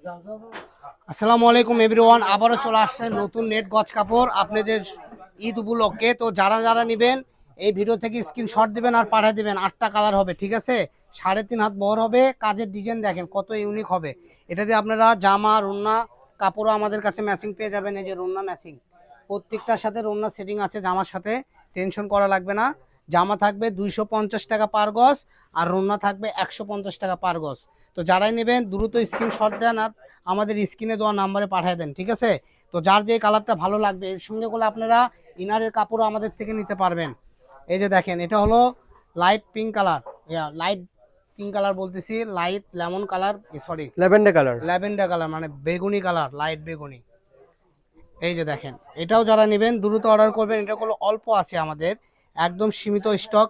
আসসালামু আলাইকুম এভরিওয়ান, আবারও চলে আসছে নতুন নেট গজ কাপড় আপনাদের ঈদ উপলক্ষে। তো যারা যারা নেবেন এই ভিডিও থেকে স্ক্রিনশট দিবেন আর পাঠিয়ে দিবেন। 8টা কালার হবে, ঠিক আছে? 3.5 হাত বড় হবে, কাজের ডিজাইন দেখেন কত ইউনিক হবে। এটা দিয়ে আপনারা জামা রুন্না কাপড়ও আমাদের কাছে ম্যাচিং পেয়ে যাবেন। এই যে রুন্না ম্যাচিং, প্রত্যেকটার সাথে রুন্না সেটিং আছে জামার সাথে, টেনশন করা লাগবে না। জামা থাকবে 250 টাকা পার গজ, আর রুন্না থাকবে 150 টাকা পার গজ। তো যারাই নেবেন দ্রুত স্ক্রিনশট দেন আর আমাদের স্ক্রিনে দেওয়া নাম্বারে পাঠিয়ে দেন, ঠিক আছে? তো যার যে কালারটা ভালো লাগবে এর সঙ্গে করে আপনারা ইনারের কাপড়ও আমাদের থেকে নিতে পারবেন। এই যে দেখেন, এটা হলো light pink colour, light pink colour বলতেছি, light lemon colour, sorry lavender colour, মানে বেগুনি কালার, লাইট বেগুনি। এই যে দেখেন, এটাও যারা নেবেন দ্রুত অর্ডার করবেন। এটা হলো অল্প আছে আমাদের, একদম সীমিত স্টক।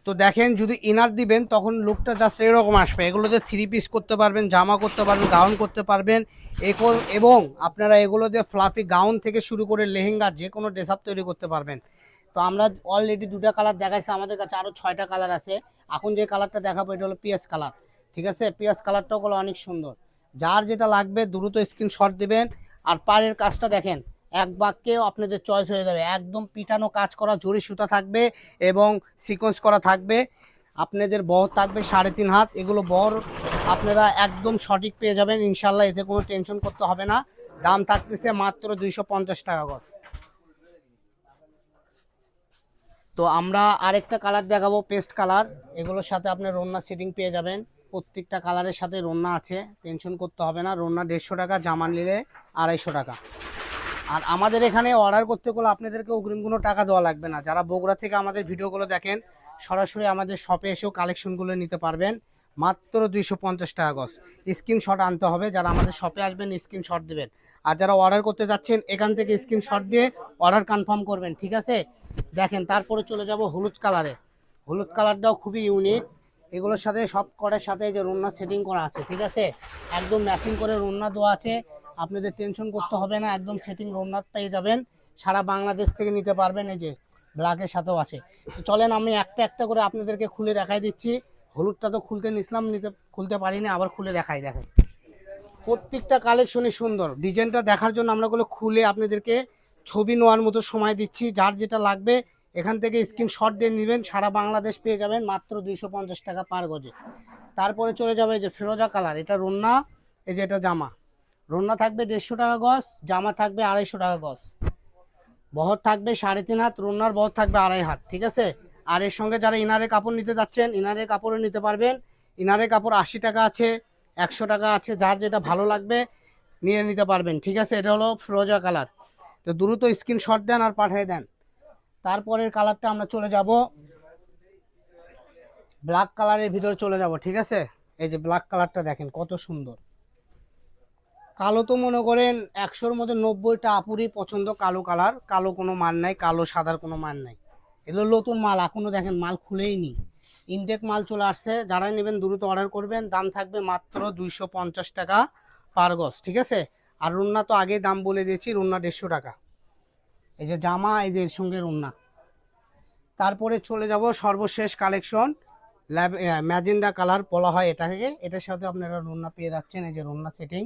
তো দেখেন, যদি ইনার দিবেন তখন লুকটা জাস্ট এরকম আসবে। এগুলোতে 3 পিস করতে পারবেন, জামা করতে পারবেন, গাউন করতে পারবেন। এবং আপনারা এগুলো দিয়ে ফ্লাফি গাউন থেকে শুরু করে লেহেঙ্গা যে কোনো ড্রেস আপ তৈরি করতে পারবেন। তো আমরা অলরেডি 2টা কালার দেখাইছি, আমাদের কাছে আরও 6টা কালার আছে। এখন যে কালারটা দেখাবো এটা হলো পিএস কালার, ঠিক আছে? পিএস কালারটাও হলো অনেক সুন্দর। যার যেটা লাগবে দ্রুত স্ক্রিনশট দিবেন। আর পাড়ের কাজটা দেখেন, এক বাক্যেও আপনাদের চয়েস হয়ে যাবে। একদম পিটানো কাজ করা, জরি সুতা থাকবে এবং সিকোয়েন্স করা থাকবে। আপনাদের বহর থাকবে 3.5 হাত। এগুলো বহর আপনারা একদম সঠিক পেয়ে যাবেন ইনশাল্লাহ, এতে কোনো টেনশন করতে হবে না। দাম থাকতেছে মাত্র 250 টাকা গজ। তো আমরা আরেকটা কালার দেখাবো, পেস্ট কালার। এগুলোর সাথে আপনার রন্না সেটিং পেয়ে যাবেন। প্রত্যেকটা কালারের সাথে রন্না আছে, টেনশন করতে হবে না। রন্না 150 টাকা, জামা নিলে 250 টাকা। আর আমাদের এখানে অর্ডার করতে গেলে আপনাদেরকে অগ্রিম কোনো টাকা দেওয়া লাগবে না। যারা বগুড়া থেকে আমাদের ভিডিওগুলো দেখেন সরাসরি আমাদের শপে এসেও কালেকশনগুলো নিতে পারবেন মাত্র 250 টাকা গজ। স্ক্রিনশট আনতে হবে, যারা আমাদের শপে আসবেন স্ক্রিনশট দিবেন। আর যারা অর্ডার করতে যাচ্ছেন এখান থেকে স্ক্রিনশট দিয়ে অর্ডার কনফার্ম করবেন, ঠিক আছে? দেখেন, তারপরে চলে যাব হলুদ কালারে। হলুদ কালারটাও খুবই ইউনিক। এগুলোর সাথে সব করার সাথে যে রুন্না সেটিং করা আছে, ঠিক আছে? একদম ম্যাচিং করে রুন্না দেওয়া আছে, আপনাদের টেনশন করতে হবে না। একদম সেটিং রোনাত পেয়ে যাবেন, সারা বাংলাদেশ থেকে নিতে পারবেন। এই যে ব্ল্যাকের সাথেও আছে। তো চলেন আমি একটা একটা করে আপনাদেরকে খুলে দেখাই দিচ্ছি। হলুদটা তো খুলতে নিছিলাম, খুলতে পারিনি, আবার খুলে দেখাই। দেখেন প্রত্যেকটা কালেকশনই সুন্দর। ডিজাইনটা দেখার জন্য আমরা গুলো খুলে আপনাদেরকে ছবি নেওয়ার মতো সময় দিচ্ছি। যার যেটা লাগবে এখান থেকে স্ক্রিনশট দিয়ে নেবেন, সারা বাংলাদেশ পেয়ে যাবেন মাত্র 250 টাকা পার গজে। তারপরে চলে যাবে এই যে ফিরোজা কালার, এটা রন্না। এই যে এটা জামা, রন্না থাকবে 150 টাকা গজ, জামা থাকবে 250 টাকা গজ। বহর থাকবে 3.5 হাত, রন্নার বহর থাকবে 2.5 হাত, ঠিক আছে? আর এর সঙ্গে যারা ইনারের কাপড় নিতে যাচ্ছেন ইনারের কাপড়ও নিতে পারবেন। ইনারের কাপড় 80 টাকা আছে, 100 টাকা আছে, যার যেটা ভালো লাগবে নিয়ে নিতে পারবেন, ঠিক আছে? এটা হলো ফিরোজা কালার। তো দ্রুত স্ক্রিনশট দেন আর পাঠিয়ে দেন। তারপরের কালারটা আমরা চলে যাব ব্ল্যাক কালারের ভিতরে চলে যাব, ঠিক আছে? এই যে ব্ল্যাক কালারটা দেখেন কত সুন্দর। কালো তো মনে করেন 100-র মধ্যে 90টা আপুরই পছন্দ কালো কালার। কালো কোনো মান নাই, কালো সাদার কোনো মান নাই। এগুলো নতুন মাল, এখনো দেখেন মাল খুলেই নি, ইনটেক মাল চলে আসছে। যারাই নেবেন দ্রুত অর্ডার করবেন। দাম থাকবে মাত্র 250 টাকা পার গজ, ঠিক আছে? আর রুন্না তো আগে দাম বলে দিয়েছি, রুন্না 150 টাকা। এই যে জামা, এই যে এর সঙ্গে রুন্না। তারপরে চলে যাব সর্বশেষ কালেকশন, ম্যাজেন্ডা কালার বলা হয় এটাকে। এটার সাথে আপনারা রুন্না পেয়ে যাচ্ছেন, এই যে রুন্না সেটিং,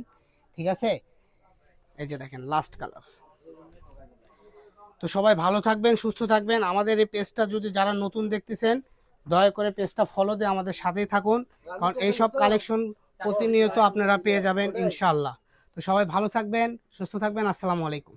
ঠিক আছে? এই যে দেখেন লাস্ট কালার। তো সবাই ভালো থাকবেন, সুস্থ থাকবেন। আমাদের এই পেজটা যদি যারা নতুন দেখতেছেন দয়া করে পেজটা ফলো দিয়ে আমাদের সাথেই থাকুন, কারণ এইসব কালেকশন প্রতিনিয়ত আপনারা পেয়ে যাবেন ইনশাআল্লাহ। তো সবাই ভালো থাকবেন, সুস্থ থাকবেন। আসসালামু আলাইকুম।